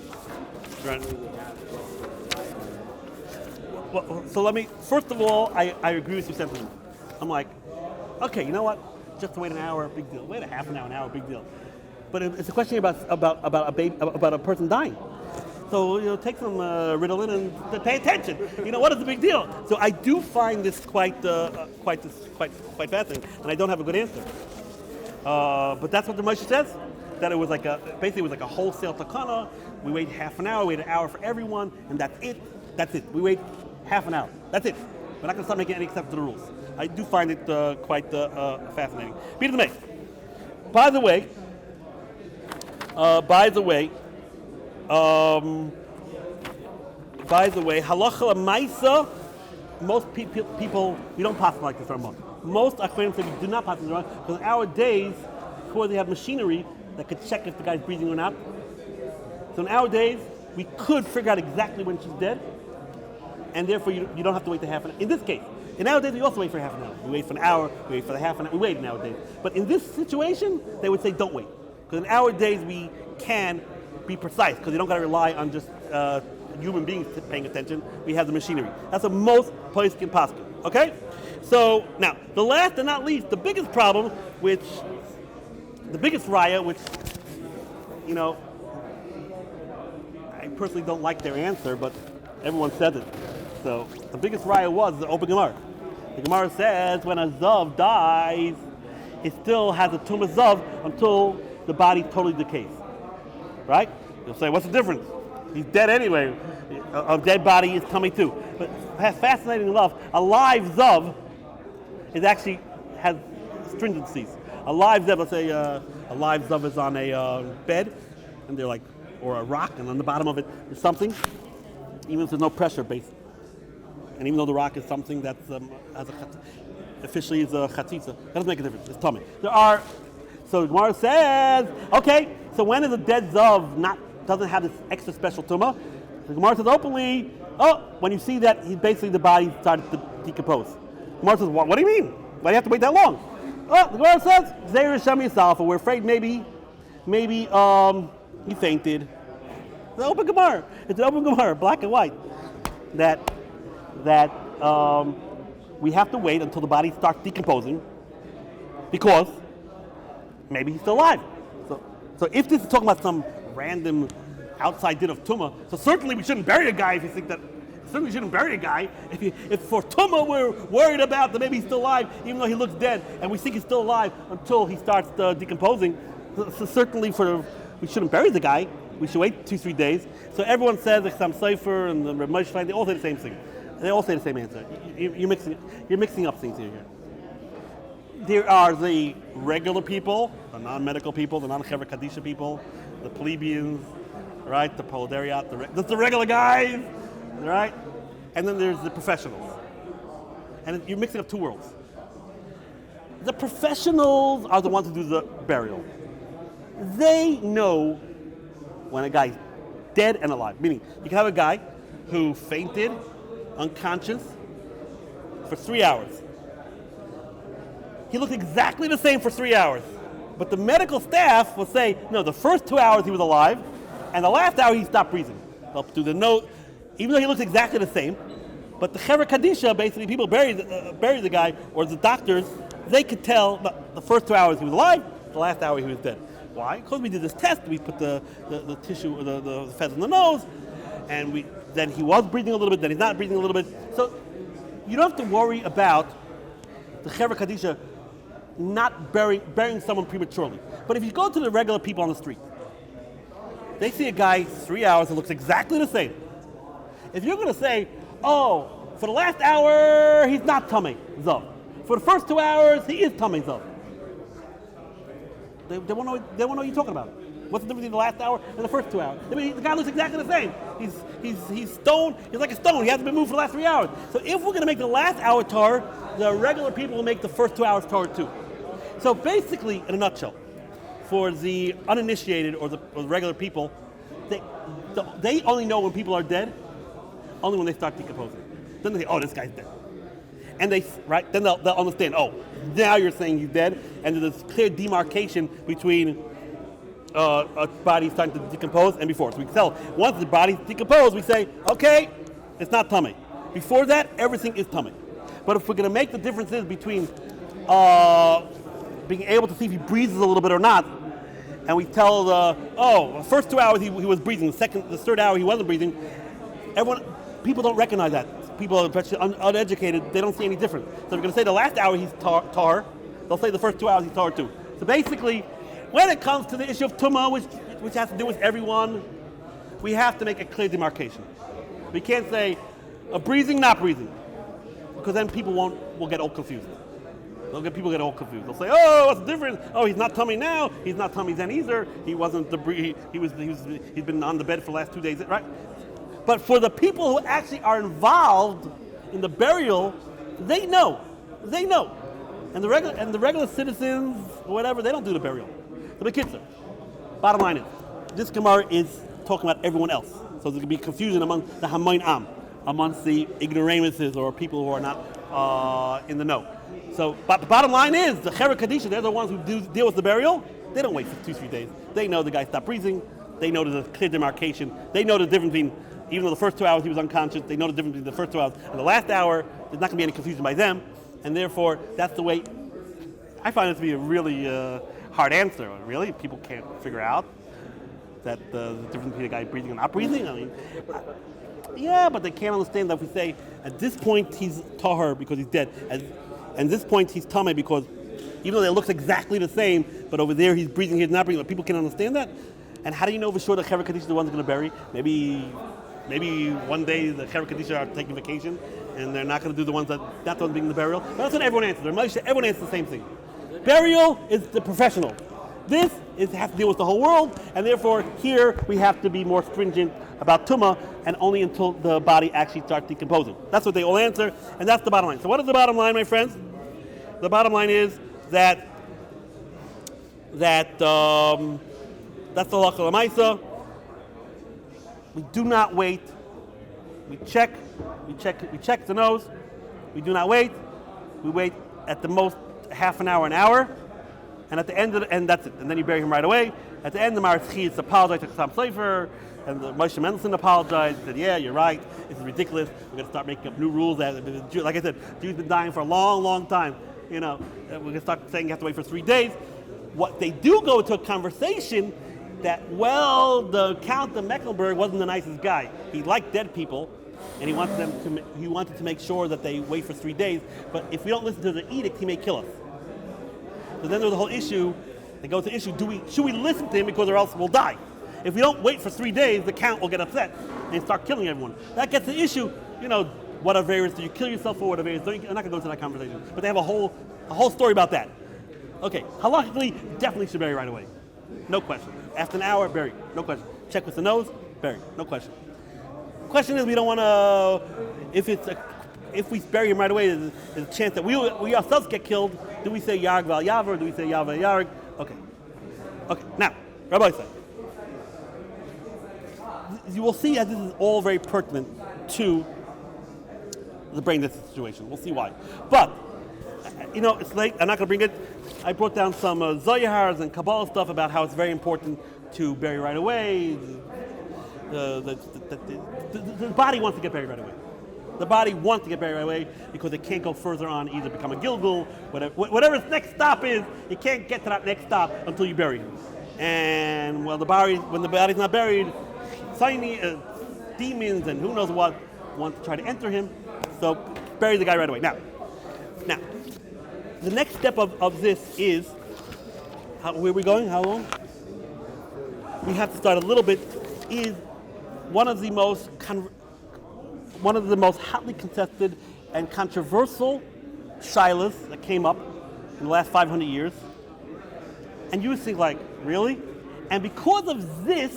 right. we would have to rely on it. Well, so let me, first of all, I agree with your sentiment. I'm like, okay, you know what? Just to wait an hour, big deal. Wait a half an hour, big deal. But it's a question about a baby, about a person dying. So take some Ritalin and pay attention. What is the big deal? So I do find this quite fascinating, and I don't have a good answer. But that's what the Moshe says. That it was like a wholesale takana. We wait half an hour, wait an hour for everyone, and that's it. That's it. We wait half an hour. That's it. We're not going to start making any exceptions to the rules. I do find it quite fascinating. Be the make. By the way, halacha l'maisa, most people, we don't pass like this Ramah. Most academics say we do not pass this Ramah because in our days, before they have machinery that could check if the guy's breathing or not. So in our days, we could figure out exactly when she's dead, and therefore you don't have to wait the half an hour. In this case, in nowadays we also wait for half an hour. We wait for an hour, we wait for the half an hour, we wait nowadays. But in this situation, they would say don't wait. Because in our days we can be precise, because you don't got to rely on just human beings paying attention. We have the machinery. That's what most places can possibly. Okay? So now, the last and not least, the biggest problem, the biggest raya, which, I personally don't like their answer, but everyone says it. So the biggest raya was the open Gemara. The Gemara says when a Zav dies, it still has a Tuma Zav until the body totally decays. Right? You'll say, what's the difference? He's dead anyway. A dead body is tummy too. But fascinating enough, a live Zav has stringencies. A live Zav, let's say a live Zav is on a bed, and they're or a rock, and on the bottom of it is something, even if there's no pressure base. And even though the rock is something that officially is a chatzitza, that doesn't make a difference. It's tummy. So the Gemara says, okay, so when is a dead Zav doesn't have this extra special Tuma? The Gemara says openly, when you see that basically the body started to decompose. The Gemara says, what do you mean? Why do you have to wait that long? The Gemara says, Zeir Shem Yisalfa, we're afraid maybe he fainted. It's an open Gemara. It's an open Gemara, black and white. That we have to wait until the body starts decomposing because maybe he's still alive. So if this is talking about some random outside din of Tuma, so certainly we shouldn't bury a guy if you think that. Certainly we shouldn't bury a guy if for Tuma we're worried about that maybe he's still alive, even though he looks dead, and we think he's still alive until he starts decomposing. So certainly we shouldn't bury the guy. we should wait 2-3 days. So everyone says the Chassam Sofer and the Rabbi Moshe, they all say the same thing. They all say the same answer. You're mixing up things here. There are the regular people, the non-medical people, the non-Chevra Kadisha people, the plebeians, right? The proletariat, that's the regular guys, right? And then there's the professionals. And you're mixing up two worlds. The professionals are the ones who do the burial. They know when a guy's dead and alive. Meaning, you can have a guy who fainted, unconscious, for 3 hours. He looked exactly the same for 3 hours. But the medical staff will say, no, the first 2 hours he was alive, and the last hour he stopped breathing. They'll do the note, even though he looks exactly the same. But the Chevra Kadisha, basically, people bury the guy, or the doctors, they could tell the first 2 hours he was alive, the last hour he was dead. Why? Because we did this test. We put the tissue, the feathers in the nose, and then he was breathing a little bit, then he's not breathing a little bit. So you don't have to worry about the Chevra Kadisha not burying someone prematurely. But if you go to the regular people on the street, they see a guy 3 hours that looks exactly the same. If you're going to say, oh, for the last hour, he's not tummy Zav. For the first 2 hours, he is tummy Zav. They won't know what you're talking about. What's the difference between the last hour and the first 2 hours? I mean, the guy looks exactly the same. He's stone. He's like a stone. He hasn't been moved for the last 3 hours. So if we're going to make the last hour tar, the regular people will make the first 2 hours tar too. So basically, in a nutshell, for the uninitiated or the regular people, they only know when people are dead, only when they start decomposing. Then they say, oh, this guy's dead. And then they'll understand, oh, now you're saying he's dead, and there's this clear demarcation between a body starting to decompose and before. So we can tell, once the body's decomposed, we say, okay, it's not tummy. Before that, everything is tummy. But if we're going to make the differences between being able to see if he breathes a little bit or not, and we tell the first 2 hours he was breathing, the third hour he wasn't breathing, people don't recognize that. People are uneducated, they don't see any difference. So if we're going to say the last hour he's tar, they'll say the first 2 hours he's tar too. So basically, when it comes to the issue of Tuma, which has to do with everyone, we have to make a clear demarcation. We can't say breathing, not breathing, because then people will get all confused. People get all confused. They'll say, "Oh, what's the difference? Oh, he's not tummy now. He's not tummy then either. He wasn't he's been on the bed for the last 2 days, right?" But for the people who actually are involved in the burial, they know, and the regular citizens, whatever, they don't do the burial. The Bekitzer. Bottom line is, this Gemara is talking about everyone else. So there could be confusion among the Hamoin Am, amongst the ignoramuses or people who are not in the know. So, but the bottom line is, the Chevra Kadisha, they're the ones who deal with the burial. They don't wait for 2-3 days. They know the guy stopped breathing. They know there's a clear demarcation. They know the difference between, even though the first 2 hours he was unconscious, they know the difference between the first 2 hours and the last hour. There's not going to be any confusion by them. And therefore, that's the way. I find it to be a really hard answer. Really, people can't figure out that the difference between a guy breathing and not breathing. I mean, yeah, but they can't understand that if we say, at this point he's tahar because he's dead, and this point he's tameh because, even though they look exactly the same, but over there he's breathing, he's not breathing, but people can understand that. And how do you know for sure that Chevra Kadisha is the one that's going to bury? Maybe one day the Chevra Kadisha are taking vacation, and they're not going to do the ones that's one being the burial. But that's what everyone answers. Everyone answers the same thing. Burial is the professional. This has to deal with the whole world, and therefore here we have to be more stringent about Tuma, and only until the body actually starts decomposing. That's what they all answer, and that's the bottom line. So what is the bottom line, my friends? The bottom line is that that's the Halacha L'maisa. We do not wait. We check the nose. We do not wait. We wait at the most half an hour, and at the end and that's it. And then you bury him right away. At the end, the Marzchi apologized to Chassam Sofer, and the Moshe Mendelssohn apologized. Said, "Yeah, you're right. This is ridiculous. We're going to start making up new rules." Like I said, Jews been dying for a long, long time. We're going to start saying you have to wait for 3 days. What they do go into a conversation that, the Count of Mecklenburg wasn't the nicest guy. He liked dead people, and he wanted to make sure that they wait for 3 days. But if we don't listen to the edict, he may kill us. So then there's the whole issue. They go to the issue: should we listen to him because or else we'll die? if we don't wait for 3 days, the count will get upset and start killing everyone. That gets the issue, what are variants? Do you kill yourself for what are variants? I'm not going to go into that conversation. But they have a whole story about that. Okay, halachically, definitely should bury right away. No question. After an hour, bury. No question. Check with the nose, bury. No question. Question is, we don't want to, if we bury him right away, there's a chance that we ourselves get killed. Do we say Yarg Val Yav or do we say Yav Val Yarg? Okay, now, Rabbi said, you will see that this is all very pertinent to the brain death situation. We'll see why. But, it's late. I'm not going to bring it. I brought down some Zoyahars and Kabbalah stuff about how it's very important to bury right away. The body wants to get buried right away. The body wants to get buried right away because it can't go further on, either become a Gilgul, whatever its next stop is, it can't get to that next stop until you bury him. And when the body's not buried, demons and who knows what want to try to enter him. So bury the guy right away. Now, the next step of this is, where are we going? How long? We have to start a little bit. Is one of the most hotly contested and controversial shilas that came up in the last 500 years. And you would think, really? And because of this,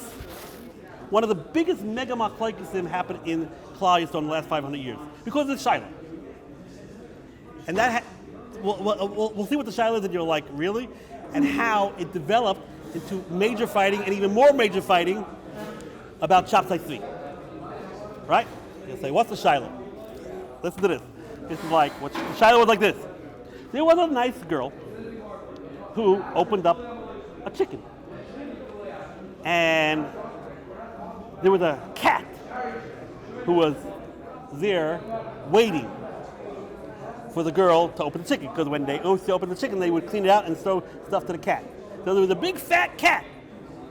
one of the biggest mega machlokes happened in Klal Yisrael in the last 500 years. Because of the shilah. And that we'll see what the shilah is, and you're like, really? And how it developed into major fighting, and even more major fighting about Chapsai Tzvi. Right? You'll say, what's the shilah? Listen to this. This is the shilah was like this. There was a nice girl who opened up a chicken. And there was a cat who was there waiting for the girl to open the chicken, because when they open the chicken, they would clean it out and throw stuff to the cat. So there was a big fat cat,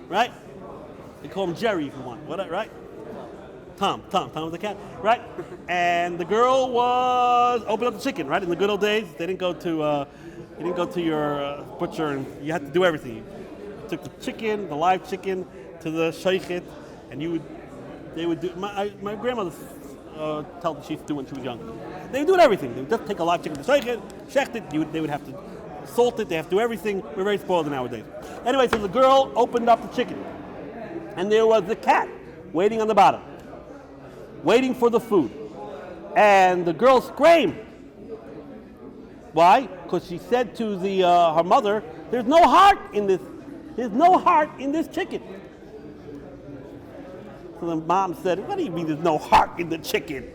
right? They call him Jerry if you want, right? Tom was the cat, right? And the girl opened up the chicken, right? In the good old days, they didn't go to your butcher and you had to do everything. You took the chicken, the live chicken, to the shaykhit, and they would do. My grandmother told she used to do when she was young. They would do everything. They would just take a live chicken to shaykhit, shecht it. They would have to salt it. They have to do everything. We're very spoiled nowadays. Anyway, so the girl opened up the chicken, and there was the cat waiting on the bottom, waiting for the food. And the girl screamed. Why? Because she said to her mother, "There's no heart in this. There's no heart in this chicken." So the mom said, "What do you mean there's no heart in the chicken?"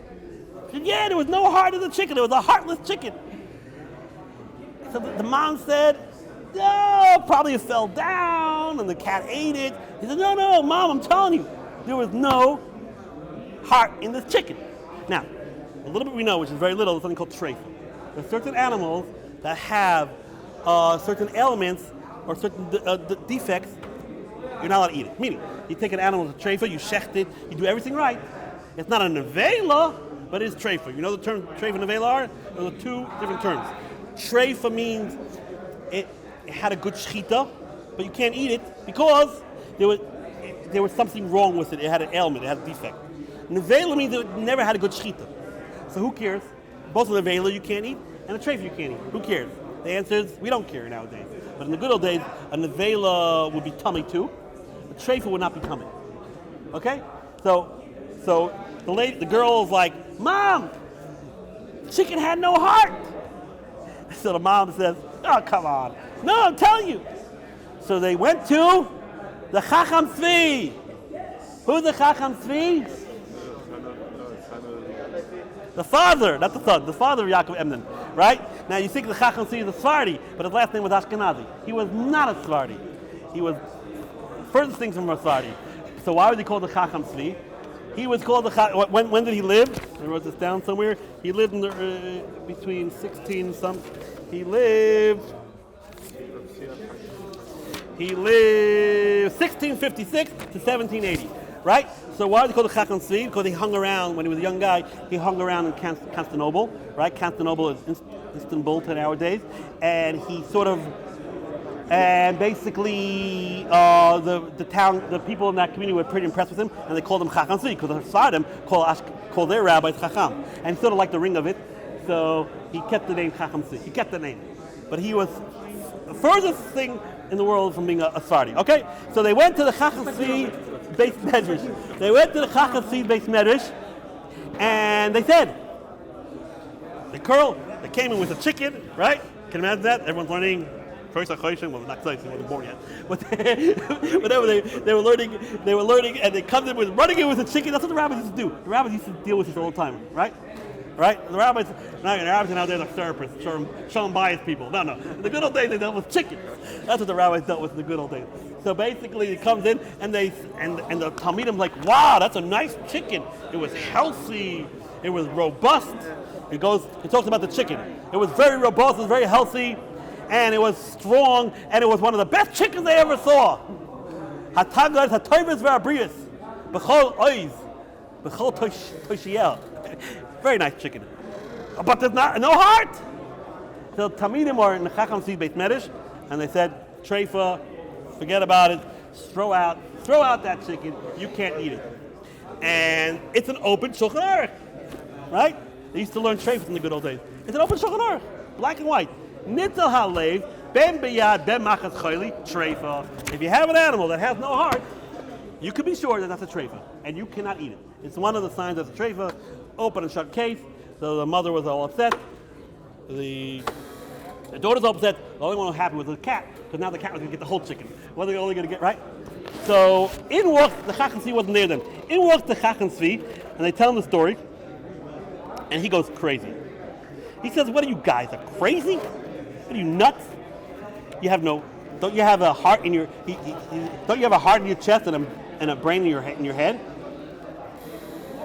She said, "Yeah, there was no heart in the chicken. It was a heartless chicken." So the mom said, "No, probably it fell down and the cat ate it." He said, "No, Mom, I'm telling you, there was no heart in this chicken." Now, a little bit we know, which is very little, is something called treifa. There are certain animals that have certain ailments or certain defects. You're not allowed to eat it. Meaning, you take an animal with a treifa, you shecht it, you do everything right. It's not a nevela, but it is treifa. You know the term treifa and nevela are? Those are two different terms. Treifa means it had a good shechita, but you can't eat it because there was something wrong with it. It had an ailment, it had a defect. Nevela means it never had a good shechita. So who cares? Both of the nevela you can't eat, and a treifa you can't eat. Who cares? The answer is, we don't care nowadays. But in the good old days, a nevela would be tummy too. A treifa would not be tummy. Okay? So the girl is like, "Mom, chicken had no heart." So the mom says, "Oh, come on. No, I'm telling you." So they went to the Chacham Tzvi. Who's the Chacham Tzvi? The father, not the son, the father of Yaakov Emden, right? Now you think the Chacham Tzvi is a Sephardi, but his last name was Ashkenazi. He was not a Sephardi. He was furthest things from a Sephardi. So why was he called the Chacham Tzvi? He was called the Chacham. When did he live? I wrote this down somewhere. He lived in the, between 16 some. He lived 1656 to 1780, right? So why was he called the Chacham Tzvi? Because he hung around, when he was a young guy, he hung around in Constantinople, right? Constantinople is Istanbul to nowadays. And he sort of And basically, the people in that community were pretty impressed with him, and they called him Chacham Tzvi, because the Sfardim call their rabbis Chacham, and sort of like the ring of it. So he kept the name Chacham Tzvi. He kept the name, but he was the furthest thing in the world from being a Sfardi. Okay, so they went to the Chacham Tzvi base medrash. They went to the Chacham Tzvi base medrash, and they said, they came in with a chicken, right? Can you imagine that? Everyone's learning. Well, not close, he wasn't born yet. But whatever they were learning, and they come in with running in with a chicken. That's what the rabbis used to do. The rabbis used to deal with this all the time, right? Right? The rabbis are now there, the therapists, showing bias people. No. In the good old days, they dealt with chickens. That's what the rabbis dealt with in the good old days. So basically, he comes in, and the Talmidim like, wow, that's a nice chicken. It was healthy. It was robust. He talks about the chicken. It was very robust. It was very healthy. And it was strong, and it was one of the best chickens they ever saw. Hatagas, hatoivas v'abrius, b'chol oiz, b'chol toshiel. Very nice chicken. But there's no heart. So Talmidim are in the Chacham Tzvi Beit Medrash, and they said, treifa, forget about it, throw out that chicken, you can't eat it. And it's an open Shulchan Aruch, right? They used to learn treifa in the good old days. It's an open Shulchan Aruch, black and white. Nitzel halev, ben biyad, ben machas chayli, treifa. If you have an animal that has no heart, you can be sure that that's a treifa, and you cannot eat it. It's one of the signs that's a treifa, open and shut case. So the mother was all upset. The daughter's all upset. The only one who was happy was the cat, because now the cat was going to get the whole chicken. What are they only going to get, right? So in walks, the Chacham Tzvi wasn't there then. In walks the Chacham Tzvi, and they tell him the story, and he goes crazy. He says, what are you guys, are crazy? Are you nuts? Don't you have a heart in your don't you have a heart in your chest and a brain in your head?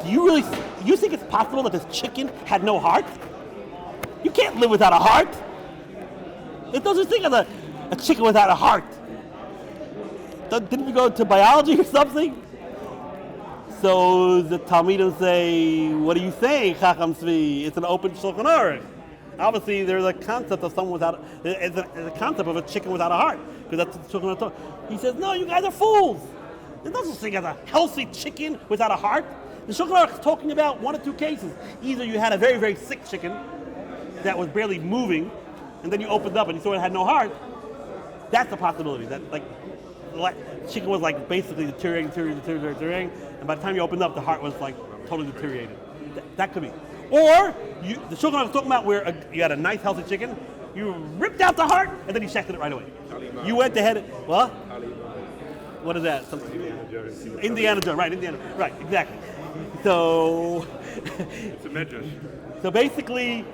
Do you think it's possible that this chicken had no heart? You can't live without a heart. There's no such thing as a chicken without a heart. Didn't you go to biology or something? So the Talmidim say, what do you say, Chacham Tzvi? It's an open Shulchan Aruch. Obviously, there's a concept of there's a concept of a chicken without a heart, because that's what Shulchan Aruch. He says, no, you guys are fools. There's no such thing as a healthy chicken without a heart. The Shulchan Aruch is talking about one of two cases. Either you had a very, very sick chicken that was barely moving, and then you opened up and you saw it had no heart. That's a possibility. That chicken was like basically deteriorating, and by the time you opened up, the heart was like totally deteriorated. That could be. Or the Shulchan Aruch is talking about where you had a nice healthy chicken, you ripped out the heart, and then you shechted it right away. You went ahead. What? What is that? Indiana Jones, right? Right? Exactly. So it's a medrash. So basically,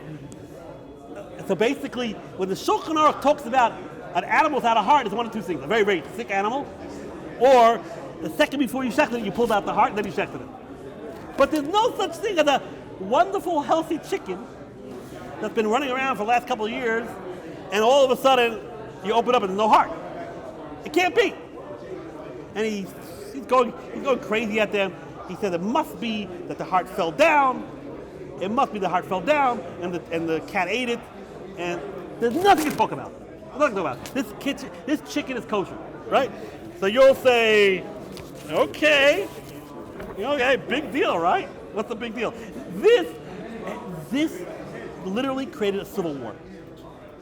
when the Shulchan Aruch talks about an animal without a heart, it's one of two things: a very, very sick animal, or the second before you shechted it, you pulled out the heart and then you shechted it. But there's no such thing as a wonderful, healthy chicken that's been running around for the last couple of years, and all of a sudden you open up and there's no heart. It can't be. And he's going crazy at them. He said it must be that the heart fell down. It must be the heart fell down, and the cat ate it. And there's nothing to talk about. This chicken is kosher, right? So you'll say, okay, big deal, right? What's the big deal? This literally created a civil war.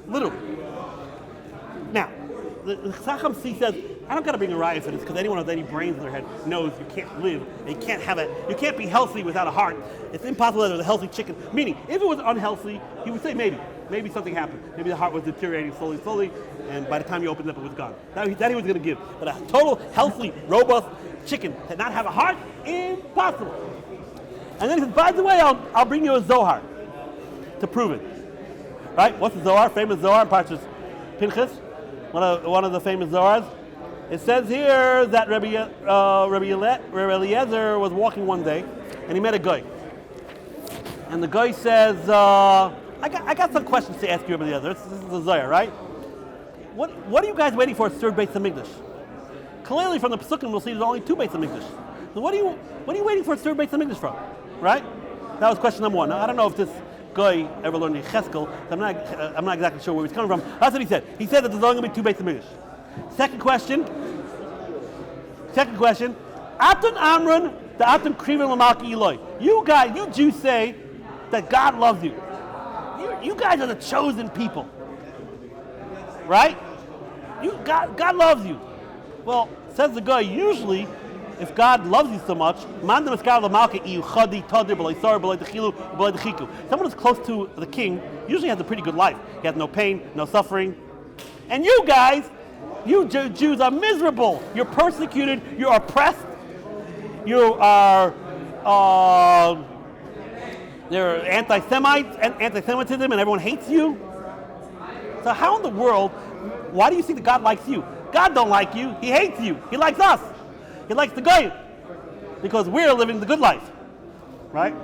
Literally. Now, the Chacham Tzvi says, I don't got to bring a riot for this, because anyone with any brains in their head knows you can't live, you can't be healthy without a heart. It's impossible that there's a healthy chicken. Meaning, if it was unhealthy, he would say maybe something happened. Maybe the heart was deteriorating slowly, and by the time you opened it up, it was gone. That he was going to give. But a total, healthy, robust chicken that not have a heart, impossible. And then he says, by the way, I'll bring you a Zohar to prove it. Right? What's the Zohar? Famous Zohar in Parshas Pinchas. One of the famous Zohars. It says here that Rabbi Eliezer was walking one day, and he met a guy. And the guy says, I got some questions to ask you, Rabbi Eliezer. This is the Zohar, right? What are you guys waiting for a third Beis Hamikdash? Clearly, from the Pesukim, we'll see there's only two Beis Hamikdash. So what are you waiting for a third Beis Hamikdash from? Right? That was question number one. Now, I don't know if this guy ever learned Yecheskel. I'm not exactly sure where he's coming from. That's what he said. He said that there's only going to be 2 Beis Hamikdash. Second question. Aton Amron, the Aton Krivim L'Malki Eloi. You guys, you Jews say that God loves you. You guys are the chosen people. Right? God loves you. Well, says the guy, usually, if God loves you so much, someone who's close to the king usually has a pretty good life. He has no pain, no suffering. And you guys, you Jews are miserable. You're persecuted, you're oppressed, you are there are anti-Semites and anti-Semitism and everyone hates you. So how in the world, why do you think that God likes you? God don't like you, he hates you. He likes us. He likes the Goyim. Because we're living the good life. Right?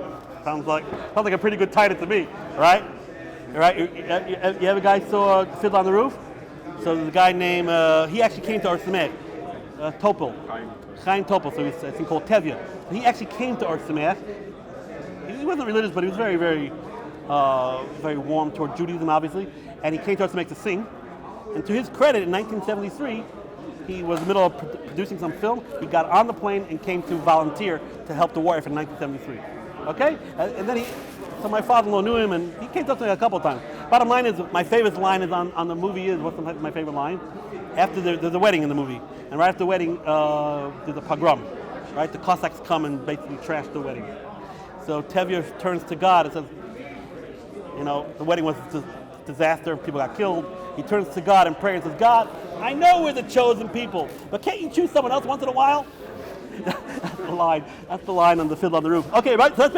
Sounds like a pretty good title to me. Right? Right? You ever guys saw Fiddler on the Roof? So there's a guy named, he actually came to Ohr Somayach, Topol. Chaim Topol, so he's a thing called Tevye. He actually came to Ohr Somayach. He wasn't religious, but he was very, very, very warm toward Judaism, obviously. And he came to Ohr Somayach to sing. And to his credit, in 1973, he was in the middle of producing some film. He got on the plane and came to volunteer to help the war effort in 1973. Okay? And then so my father-in-law knew him, and he came to me a couple of times. Bottom line is, my favorite line is on the movie is, what's my favorite line? After there's a wedding in the movie. And right after the wedding, there's a pogrom. Right? The Cossacks come and basically trash the wedding. So Tevye turns to God and says, the wedding was a disaster, people got killed. He turns to God and prays and says, God, I know we're the chosen people, but can't you choose someone else once in a while? That's the line on the Fiddler on the Roof. Okay, right? So that's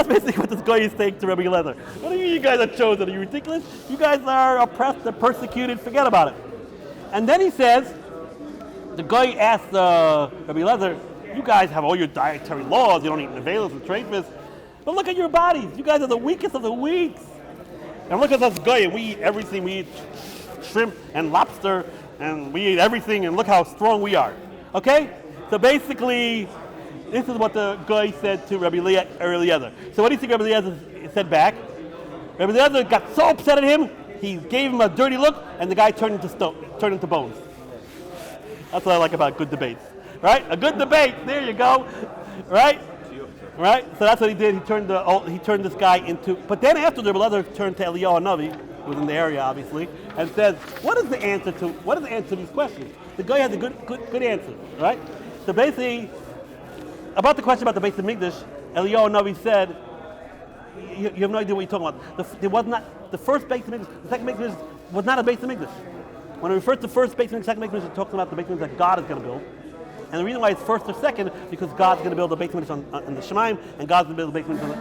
basically what this guy is saying to Rabbi Eliezer. What do you guys are chosen? Are you ridiculous? You guys are oppressed and persecuted. Forget about it. And then he says, the guy asks Rabbi Eliezer, you guys have all your dietary laws. You don't eat nevelos and treifas. But look at your bodies. You guys are the weakest of the weak. And look at us guy, and we eat everything. We eat shrimp and lobster, and we eat everything, and look how strong we are. Okay? So basically, this is what the guy said to Rabbi Eliezer. So what do you think Rabbi Eliezer said back? Rabbi Eliezer got so upset at him, he gave him a dirty look, and the guy turned into bones. That's what I like about good debates. Right? A good debate, there you go. Right? Right? So that's what he did. He turned this guy into. But then after the Eliezer turned to Eliyahu Hanavi, who was in the area obviously, and said, "What is the answer to these questions?" The guy has a good answer, right? So basically, about the question about the Beis Hamikdash, Eliyahu Hanavi said, "You have no idea what you're talking about. There was not the first Beis Hamikdash. The second Beis Hamikdash was not a Beis Hamikdash. When it refers to first Beis Hamikdash, second Beis Hamikdash, it talks about the Beis Hamikdash that God is going to build." And the reason why it's first or second, because God's going to build a Beis Hamikdash on the Shemaim, and God's going to build a Beis Hamikdash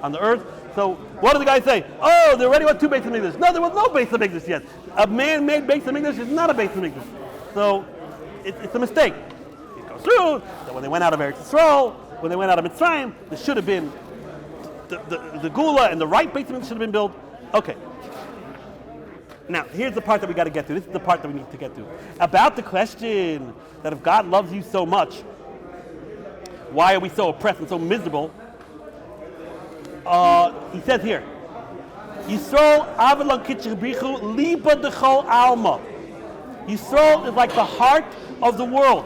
on the earth. So what did the guy say? Oh, there already were 2 Beis Hamikdash. No, there was no Beis Hamikdash yet. A man-made Beis Hamikdash is not a Beis Hamikdash. So it's a mistake. It goes through. So when they went out of Eretz Yisrael, when they went out of Mitzrayim, there should have been the Gula and the right Beis Hamikdash should have been built. Okay. Now, here's the part that we got to get to. This is the part that we need to get to. About the question that if God loves you so much, why are we so oppressed and so miserable? He says here, Yisrael avalon kitchrichu liba dechol alma. Yisrael is like the heart of the world.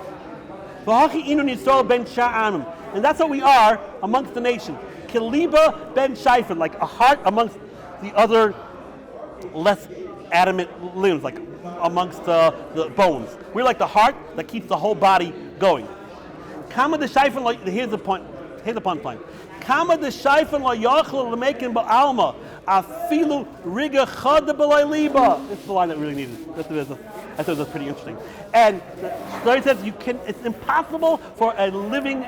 V'hachi inun Yisrael ben sha'amim. And that's what we are amongst the nations. Kiliba ben shaifen, like a heart amongst the other less adamant limbs, like amongst the bones. We're like the heart that keeps the whole body going. Kama de shaifen, here's the point. Here's the punchline. Kama de shaifen lo yachol lemekin ba'alma afilu riga chad b'layliba. This is the line that really needed. I thought it was pretty interesting. And the story says it's impossible for a living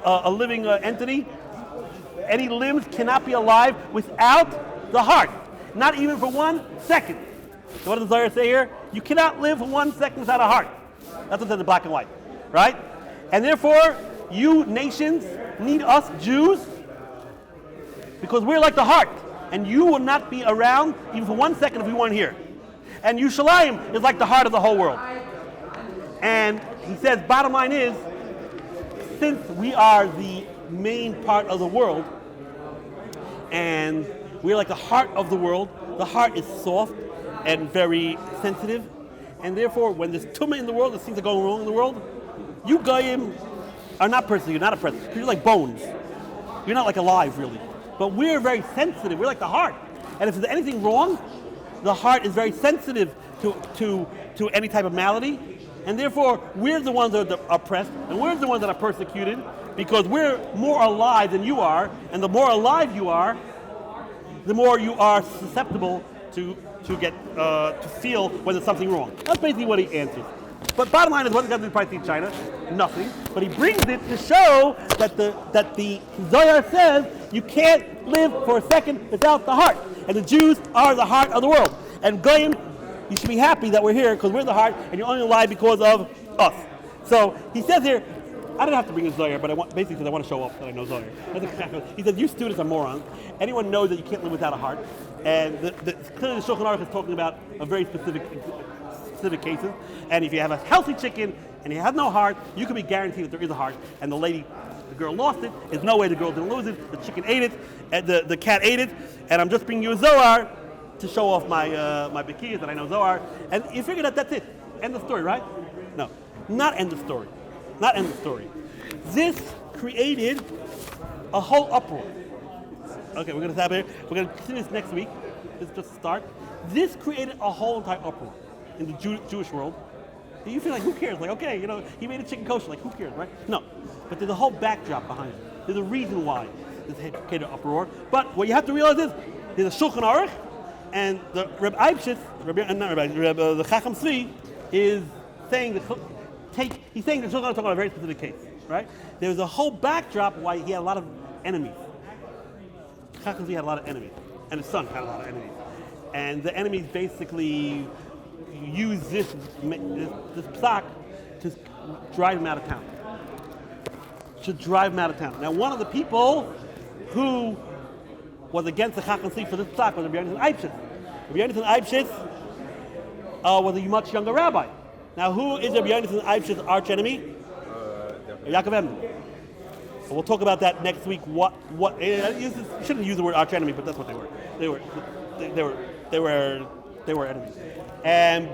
entity. Any limbs cannot be alive without the heart. Not even for 1 second. So what does the Zohar say here? You cannot live for 1 second without a heart. That's what it says in black and white, right? And therefore, you nations need us Jews because we're like the heart. And you will not be around even for 1 second if we weren't here. And Yerushalayim is like the heart of the whole world. And he says, bottom line is, since we are the main part of the world, and we're like the heart of the world. The heart is soft and very sensitive, and therefore, when there's Tuma in the world, there's things are going wrong in the world, you Goyim are not personal, you're not a person, because you're like bones. You're not like alive, really. But we're very sensitive, we're like the heart. And if there's anything wrong, the heart is very sensitive to any type of malady, and therefore, we're the ones that are oppressed, and we're the ones that are persecuted, because we're more alive than you are, and the more alive you are, the more you are susceptible to feel when there's something wrong. That's basically what he answers. But bottom line is, what does God do price in China? Nothing. But he brings it to show that the Zohar says you can't live for a second without the heart. And the Jews are the heart of the world. And Goyim, you should be happy that we're here because we're the heart, and you're only alive because of us. So he says here, I don't have to bring a Zohar, but basically because I want to show off that I know Zohar. He says, you students are morons. Anyone knows that you can't live without a heart. And clearly the Shulchan Aruch is talking about a very specific cases. And if you have a healthy chicken and you have no heart, you can be guaranteed that there is a heart. And the girl lost it. There's no way the girl didn't lose it. The chicken ate it. And the cat ate it. And I'm just bringing you a Zohar to show off my Bekiyas that I know Zohar. And you figure that that's it. End of story, right? No, not end of story. Not end of story. This created a whole uproar. Okay, we're going to stop here. We're going to continue this next week. This is just a start. This created a whole entire uproar in the Jewish world. You feel like, who cares? Like, okay, he made a chicken kosher. Like, who cares, right? No. But there's a whole backdrop behind it. There's a reason why this created an uproar. But what you have to realize is, there's a Shulchan Aruch, and the Rabbi Eibshitz, the Chacham Tzvi, is saying he's saying the Shulchan Aruch talking about a very specific case, right? There's a whole backdrop why he had a lot of enemies. Chacham Tzvi had a lot of enemies, and his son had a lot of enemies. And the enemies basically use this psak to drive him out of town. Now, one of the people who was against the Chacham Tzvi for this psak was Rabbi Eibshitz. Rabbi Eibshitz was a much younger rabbi. Now, who is Rabbi Eibshitz's arch enemy? Yaakov Emden. So we'll talk about that next week. You shouldn't use the word arch enemy, but that's what they were. They were enemies. And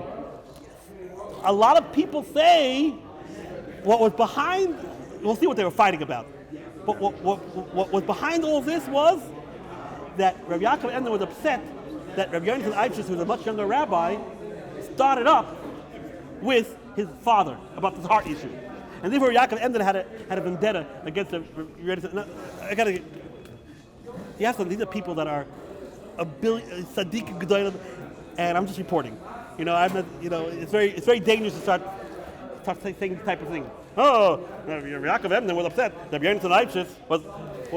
a lot of people say what was behind, we'll see what they were fighting about. But what was behind all of this was that Rabbi Yaakov Emden was upset that Rabbi Yonasan Eibshitz, who was a much younger rabbi, started up with his father about this heart issue. And therefore Yaakov Emden had a vendetta against the these are people that are a billion Sadiq Gedolim, and I'm just reporting. It's very dangerous to start saying this type of thing. Oh, Yaakov Emden was upset that Yonasan Eibshitz was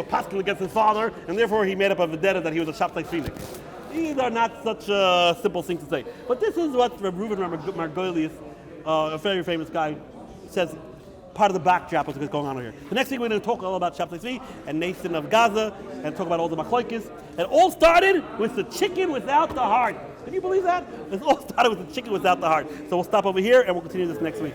paskin against his father, and therefore he made up a vendetta that he was a Shabtai Tzvinik. These are not such simple things to say. But this is what Reuven Margolius, a very famous guy, says part of the backdrop of what's going on here. The next thing we're going to talk all about Shabtai Tzvi and Nathan of Gaza and talk about all the machlokes. It all started with the chicken without the heart. Can you believe that? It all started with the chicken without the heart. So we'll stop over here and we'll continue this next week.